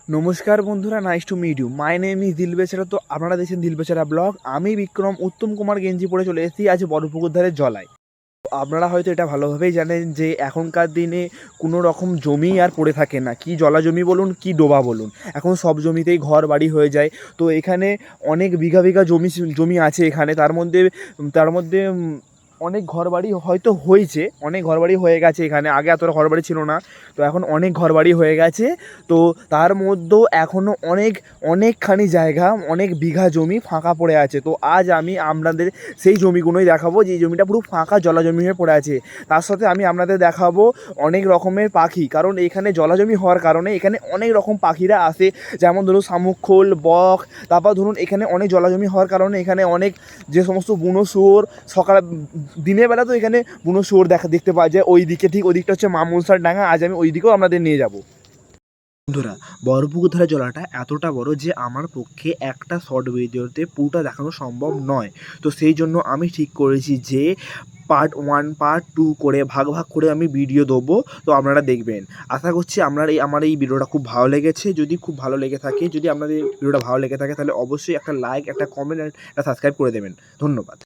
নমস্কার বন্ধুরা, nice to meet you. My name is Dil Bechara. তো আপনারা দেখছেন দিল বেচারা ব্লগ। আমি বিক্রম উত্তম কুমার গেঞ্জি পরে চলে এসেছি আজ বড়পুকুর ধারে জলায়। আপনারা হয়তো এটা ভালোভাবেই জানেন যে এখনকার দিনে কোনো রকম জমি আর পড়ে থাকে না, কি জলা জমি বলুন কি ডোবা বলুন, এখন সব জমিতেই ঘর বাড়ি হয়ে যায়। তো এখানে অনেক বিঘা বিঘা জমি জমি আছে এখানে, তার মধ্যে অনেক ঘরবাড়ি হয়তো হয়েছে, অনেক ঘরবাড়ি হয়ে গেছে এখানে। আগে এতটা ঘরবাড়ি ছিল না, তো এখন অনেক ঘরবাড়ি হয়ে গেছে। তো তার মধ্যেও এখনও অনেকখানি জায়গা, অনেক বিঘা জমি ফাঁকা পড়ে আছে। তো আজ আমি আপনাদের সেই জমিগুলোই দেখাবো, যে জমিটা পুরো ফাঁকা জলা জমি হয়ে পড়ে আছে। তার সাথে আমি আপনাদের দেখাবো অনেক রকমের পাখি, কারণ এখানে জলা জমি হওয়ার কারণে এখানে অনেক রকম পাখিরা আসে। যেমন ধরুন শামুক খোল, বক। তারপর ধরুন এখানে অনেক জলা জমি হওয়ার কারণে এখানে অনেক যে সমস্ত বুনো শুয়োর, সকাল দিনের বেলা তো এখানে বুনো শুয়োর দেখতে পাওয়া যায়। ওই দিকে, ঠিক ওই দিকটা হচ্ছে মা মনসার ডাঙ্গা। আজ আমি ওই দিকেও আপনাদের নিয়ে যাব। বন্ধুরা, বড়পুকুর ধারে জলাটা এতটা বড় যে আমার পক্ষে একটা শর্ট ভিডিওতে পুরোটা দেখানো সম্ভব নয়। তো সেই জন্য আমি ঠিক করেছি যে পার্ট 1 পার্ট 2 করে ভাগ ভাগ করে আমি ভিডিও দেবো। তো আপনারা দেখবেন। আশা করছি আমার এই ভিডিওটা খুব ভালো লেগেছে। যদি খুব ভালো লেগে থাকে, যদি আপনাদের ভিডিওটা ভালো লেগে থাকে, তাহলে অবশ্যই একটা লাইক, একটা কমেন্ট আর একটা সাবস্ক্রাইব করে দেবেন। ধন্যবাদ।